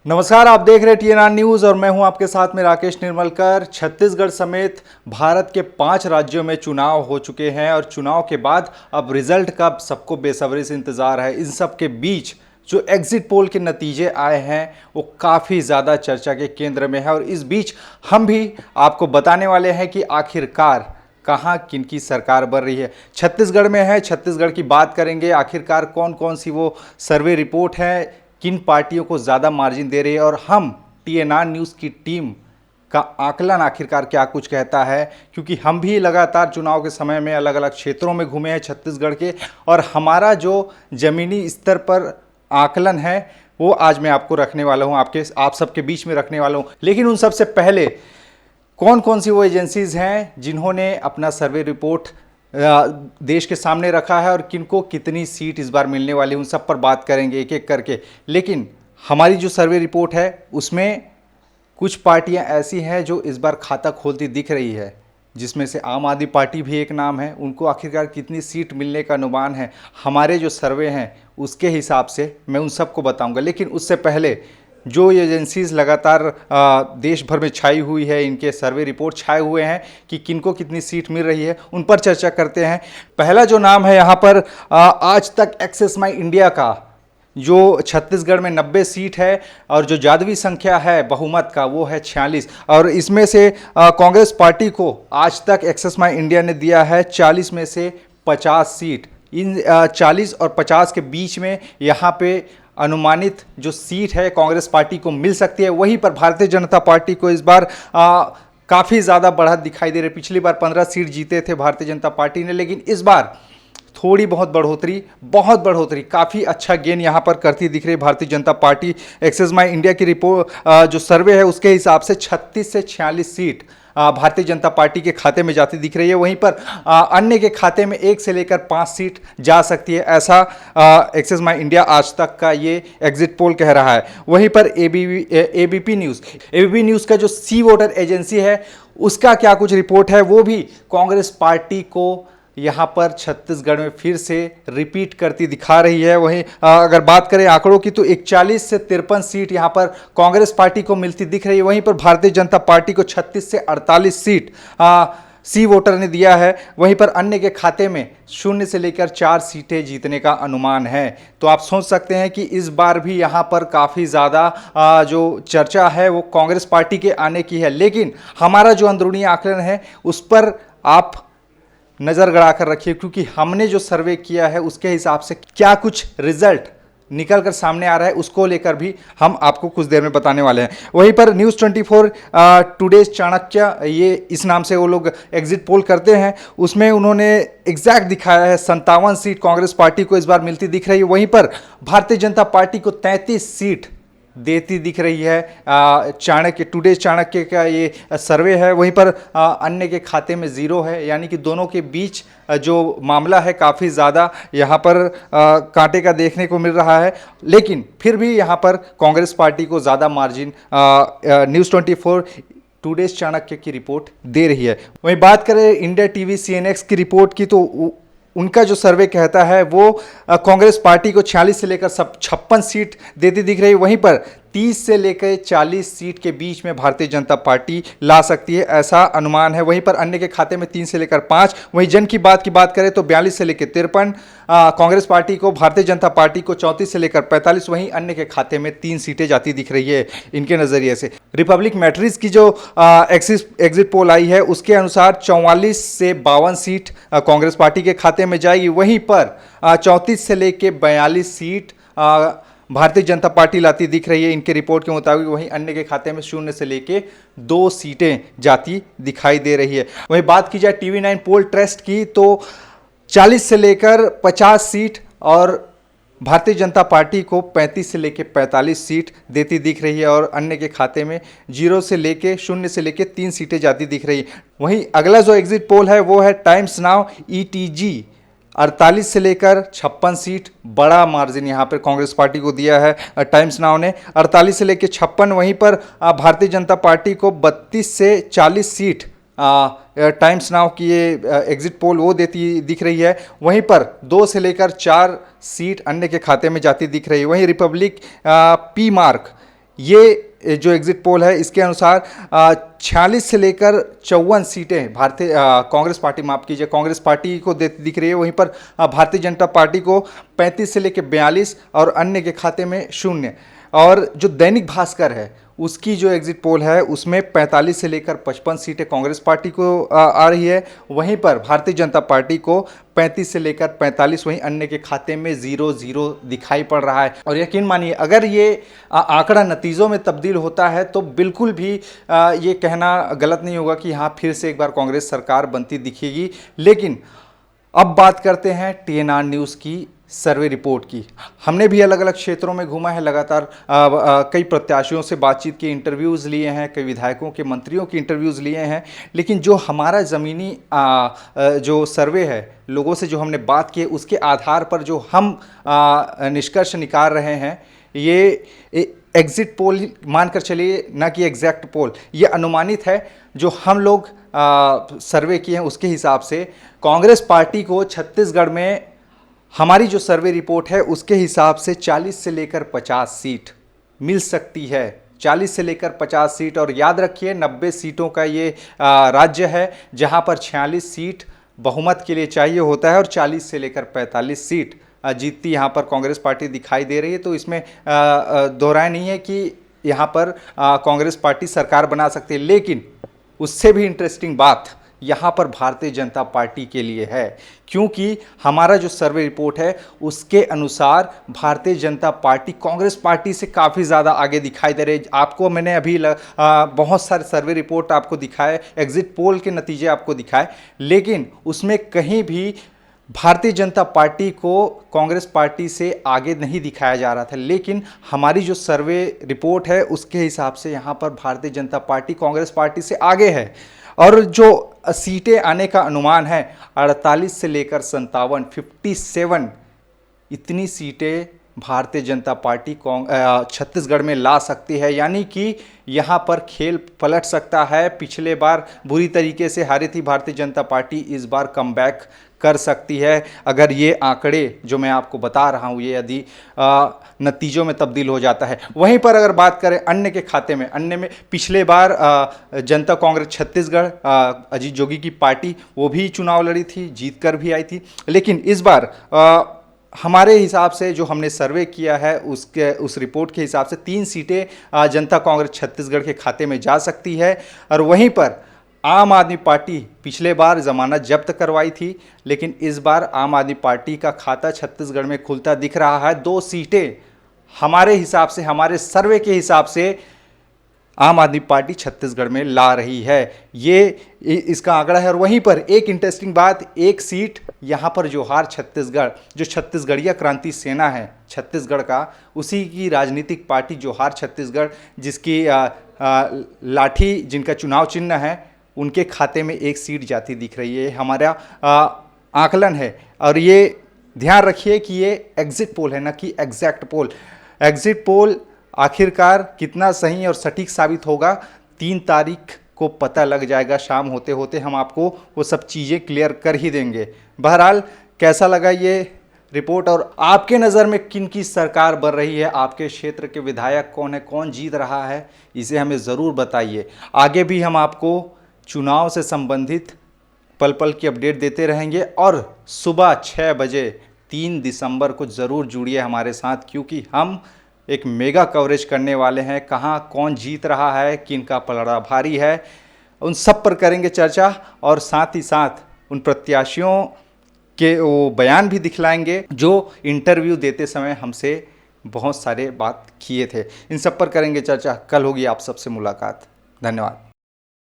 नमस्कार, आप देख रहे हैं TNR न्यूज़ और मैं हूं आपके साथ में राकेश निर्मलकर। छत्तीसगढ़ समेत भारत के 5 राज्यों में चुनाव हो चुके हैं और चुनाव के बाद अब रिजल्ट का सबको बेसब्री से इंतज़ार है। इन सब के बीच जो एग्जिट पोल के नतीजे आए हैं वो काफ़ी ज़्यादा चर्चा के केंद्र में है और इस बीच हम भी आपको बताने वाले हैं कि आखिरकार कहाँ किनकी सरकार बन रही है। छत्तीसगढ़ में है, छत्तीसगढ़ की बात करेंगे। आखिरकार कौन कौन सी वो सर्वे रिपोर्ट है, किन पार्टियों को ज़्यादा मार्जिन दे रही है और हम TNR न्यूज़ की टीम का आकलन आखिरकार क्या कुछ कहता है, क्योंकि हम भी लगातार चुनाव के समय में अलग अलग क्षेत्रों में घूमे हैं छत्तीसगढ़ के और हमारा जो ज़मीनी स्तर पर आकलन है वो आज मैं आपको रखने वाला हूँ, आप सबके बीच में रखने वाला हूँ। लेकिन उन सबसे पहले कौन कौन सी वो एजेंसीज़ हैं जिन्होंने अपना सर्वे रिपोर्ट देश के सामने रखा है और किनको कितनी सीट इस बार मिलने वाली, उन सब पर बात करेंगे एक एक करके। लेकिन हमारी जो सर्वे रिपोर्ट है उसमें कुछ पार्टियां ऐसी हैं जो इस बार खाता खोलती दिख रही है, जिसमें से आम आदमी पार्टी भी एक नाम है। उनको आखिरकार कितनी सीट मिलने का अनुमान है, हमारे जो सर्वे हैं उसके हिसाब से मैं उन सबको बताऊंगा। लेकिन उससे पहले जो एजेंसीज लगातार देश भर में छाई हुई है, इनके सर्वे रिपोर्ट छाए हुए हैं कि किनको कितनी सीट मिल रही है, उन पर चर्चा करते हैं। पहला जो नाम है यहाँ पर आज तक एक्सेस माई इंडिया का, जो छत्तीसगढ़ में 90 सीट है और जो जादवी संख्या है बहुमत का वो है 46 और इसमें से कांग्रेस पार्टी को आज तक एक्सेस माई इंडिया ने दिया है 40 में से 50 सीट। इन 40 और 50 के बीच में यहाँ पे अनुमानित जो सीट है कांग्रेस पार्टी को मिल सकती है। वहीं पर भारतीय जनता पार्टी को इस बार काफ़ी ज़्यादा बढ़त दिखाई दे रही है। पिछली बार 15 सीट जीते थे भारतीय जनता पार्टी ने, लेकिन इस बार थोड़ी बहुत बढ़ोतरी काफ़ी अच्छा गेन यहाँ पर करती दिख रही है भारतीय जनता पार्टी। एक्सेस माई इंडिया की रिपोर्ट जो सर्वे है उसके हिसाब से 36 से 46 सीट भारतीय जनता पार्टी के खाते में जाती दिख रही है। वहीं पर अन्य के खाते में 1 से लेकर 5 सीट जा सकती है, ऐसा एक्सेस माई इंडिया आज तक का ये एग्जिट पोल कह रहा है। वहीं पर एबीपी न्यूज़ का जो सी वोटर एजेंसी है उसका क्या कुछ रिपोर्ट है, वो भी कांग्रेस पार्टी को यहाँ पर छत्तीसगढ़ में फिर से रिपीट करती दिखा रही है। वहीं अगर बात करें आंकड़ों की तो 41 से 53 सीट यहाँ पर कांग्रेस पार्टी को मिलती दिख रही है। वहीं पर भारतीय जनता पार्टी को 36 से 48 सीट सी वोटर ने दिया है। वहीं पर अन्य के खाते में 0 से लेकर 4 सीटें जीतने का अनुमान है। तो आप सोच सकते हैं कि इस बार भी यहाँ पर काफ़ी ज़्यादा जो चर्चा है वो कांग्रेस पार्टी के आने की है। लेकिन हमारा जो अंदरूनी आकलन है उस पर आप नज़र गड़ा कर रखिए, क्योंकि हमने जो सर्वे किया है उसके हिसाब से क्या कुछ रिजल्ट निकल कर सामने आ रहा है उसको लेकर भी हम आपको कुछ देर में बताने वाले हैं। वहीं पर न्यूज़ 24 टुडेज चाणक्य, ये इस नाम से वो लोग एग्जिट पोल करते हैं, उसमें उन्होंने एग्जैक्ट दिखाया है 57 सीट कांग्रेस पार्टी को इस बार मिलती दिख रही है। वहीं पर भारतीय जनता पार्टी को 33 सीट देती दिख रही है। टुडेज चाणक्य का ये सर्वे है। वहीं पर अन्य के खाते में 0 है, यानी कि दोनों के बीच जो मामला है काफ़ी ज़्यादा यहाँ पर कांटे का देखने को मिल रहा है। लेकिन फिर भी यहाँ पर कांग्रेस पार्टी को ज़्यादा मार्जिन न्यूज़ 24 टुडेज चाणक्य की रिपोर्ट दे रही है। वहीं बात करें इंडिया टीवी CNX की रिपोर्ट की तो उनका जो सर्वे कहता है वो कांग्रेस पार्टी को 46 से लेकर 56 सीट देती दिख रही है। वहीं पर 30 से लेकर 40 सीट के बीच में भारतीय जनता पार्टी ला सकती है, ऐसा अनुमान है। वहीं पर अन्य के खाते में 3 से लेकर 5। वहीं जन की बात करें तो 42 से लेकर 53 कांग्रेस पार्टी को, भारतीय जनता पार्टी को 34 से लेकर 45। वहीं अन्य के खाते में 3 सीटें जाती दिख रही है इनके नज़रिए से। रिपब्लिक मैट्रिक्स की जो एग्जिट पोल आई है उसके अनुसार 44 से 52 सीट कांग्रेस पार्टी के खाते में जाएगी। वहीं पर 34 से लेकर 42 सीट भारतीय जनता पार्टी लाती दिख रही है इनके रिपोर्ट के मुताबिक। वहीं अन्य के खाते में 0 से लेके 2 सीटें जाती दिखाई दे रही है। वहीं बात की जाए TV9 पोल ट्रस्ट की तो 40 से लेकर 50 सीट और भारतीय जनता पार्टी को 35 से लेकर 45 सीट देती दिख रही है और अन्य के खाते में 0 से लेके 3 सीटें जाती दिख रही है। वहीं अगला जो एग्जिट पोल है वो है टाइम्स नाउ ETG, 48 से लेकर 56 सीट, बड़ा मार्जिन यहाँ पर कांग्रेस पार्टी को दिया है टाइम्स नाउ ने, 48 से लेकर 56। वहीं पर भारतीय जनता पार्टी को 32 से 40 सीट टाइम्स नाउ की ये एग्जिट पोल वो देती दिख रही है। वहीं पर 2 से लेकर 4 सीट अन्य के खाते में जाती दिख रही है। वहीं रिपब्लिक पी मार्क ये जो एग्जिट पोल है इसके अनुसार 46 से लेकर 54 सीटें भारतीय कांग्रेस पार्टी, माफ कीजिए, कांग्रेस पार्टी को दिख रही है। वहीं पर भारतीय जनता पार्टी को 35 से लेकर 42 और अन्य के खाते में 0। और जो दैनिक भास्कर है उसकी जो एग्जिट पोल है उसमें 45 से लेकर 55 सीटें कांग्रेस पार्टी को आ रही है। वहीं पर भारतीय जनता पार्टी को 35 से लेकर 45, वहीं अन्य के खाते में 0-0 दिखाई पड़ रहा है। और यकीन मानिए अगर ये आंकड़ा नतीजों में तब्दील होता है तो बिल्कुल भी ये कहना गलत नहीं होगा कि हाँ फिर से एक बार कांग्रेस सरकार बनती दिखेगी। लेकिन अब बात करते हैं TNR न्यूज़ की सर्वे रिपोर्ट की। हमने भी अलग अलग क्षेत्रों में घूमा है, लगातार कई प्रत्याशियों से बातचीत की, इंटरव्यूज़ लिए हैं, कई विधायकों के, मंत्रियों की इंटरव्यूज़ लिए हैं। लेकिन जो हमारा ज़मीनी जो सर्वे है, लोगों से जो हमने बात की, उसके आधार पर जो हम निष्कर्ष निकाल रहे हैं, ये एग्जिट पोल मानकर चलिए, ना कि एग्जैक्ट पोल, ये अनुमानित है। जो हम लोग सर्वे किए हैं उसके हिसाब से कांग्रेस पार्टी को छत्तीसगढ़ में, हमारी जो सर्वे रिपोर्ट है उसके हिसाब से 40 से लेकर 50 सीट मिल सकती है। 40 से लेकर 50 सीट। और याद रखिए 90 सीटों का ये राज्य है जहां पर 46 सीट बहुमत के लिए चाहिए होता है और 40 से लेकर 45 सीट जीतती यहाँ पर कांग्रेस पार्टी दिखाई दे रही है। तो इसमें दोहराय नहीं है कि यहाँ पर कांग्रेस पार्टी सरकार बना सकती है। लेकिन उससे भी इंटरेस्टिंग बात यहाँ पर भारतीय जनता पार्टी के लिए है, क्योंकि हमारा जो सर्वे रिपोर्ट है उसके अनुसार भारतीय जनता पार्टी कांग्रेस पार्टी से काफ़ी ज़्यादा आगे दिखाई दे रही है। आपको मैंने अभी बहुत सारे सर्वे रिपोर्ट आपको दिखाए, एग्जिट पोल के नतीजे आपको दिखाए, लेकिन उसमें कहीं भी भारतीय जनता पार्टी को कांग्रेस पार्टी से आगे नहीं दिखाया जा रहा था। लेकिन हमारी जो सर्वे रिपोर्ट है उसके हिसाब से यहाँ पर भारतीय जनता पार्टी कांग्रेस पार्टी से आगे है। और जो सीटें आने का अनुमान है 48 से लेकर 57, 57 इतनी सीटें भारतीय जनता पार्टी छत्तीसगढ़ में ला सकती है। यानी कि यहाँ पर खेल पलट सकता है। पिछले बार बुरी तरीके से हारी थी भारतीय जनता पार्टी, इस बार कमबैक कर सकती है अगर ये आंकड़े जो मैं आपको बता रहा हूँ ये यदि नतीजों में तब्दील हो जाता है। वहीं पर अगर बात करें अन्य के खाते में, अन्य में पिछले बार जनता कांग्रेस छत्तीसगढ़, अजीत जोगी की पार्टी, वो भी चुनाव लड़ी थी, जीत कर भी आई थी। लेकिन इस बार हमारे हिसाब से जो हमने सर्वे किया है उस रिपोर्ट के हिसाब से 3 सीटें जनता कांग्रेस छत्तीसगढ़ के खाते में जा सकती है। और वहीं पर आम आदमी पार्टी पिछले बार जमानत जब्त करवाई थी, लेकिन इस बार आम आदमी पार्टी का खाता छत्तीसगढ़ में खुलता दिख रहा है। 2 सीटें हमारे हिसाब से, हमारे सर्वे के हिसाब से आम आदमी पार्टी छत्तीसगढ़ में ला रही है। ये इसका आंकड़ा है। और वहीं पर एक इंटरेस्टिंग बात, 1 सीट यहाँ पर जोहार छत्तीसगढ़, जो छत्तीसगढ़िया क्रांति सेना है छत्तीसगढ़ का, उसी की राजनीतिक पार्टी जोहार छत्तीसगढ़, जिसकी लाठी जिनका चुनाव चिन्ह है, उनके खाते में 1 सीट जाती दिख रही है। हमारा आकलन है। और ये ध्यान रखिए कि ये एग्जिट पोल है, ना कि एग्जैक्ट पोल। एग्जिट पोल आखिरकार कितना सही और सटीक साबित होगा 3 तारीख को पता लग जाएगा। शाम होते होते हम आपको वो सब चीज़ें क्लियर कर ही देंगे। बहरहाल कैसा लगा ये रिपोर्ट, और आपके नज़र में किन की सरकार बन रही है, आपके क्षेत्र के विधायक कौन है, कौन जीत रहा है, इसे हमें ज़रूर बताइए। आगे भी हम आपको चुनाव से संबंधित पल पल की अपडेट देते रहेंगे। और सुबह 6 बजे 3 दिसंबर को ज़रूर जुड़िए हमारे साथ, क्योंकि हम एक मेगा कवरेज करने वाले हैं। कहाँ कौन जीत रहा है, किन का पलड़ा भारी है, उन सब पर करेंगे चर्चा। और साथ ही साथ उन प्रत्याशियों के वो बयान भी दिखलाएंगे जो इंटरव्यू देते समय हमसे बहुत सारे बात किए थे। इन सब पर करेंगे चर्चा। कल होगी आप सबसे मुलाकात। धन्यवाद।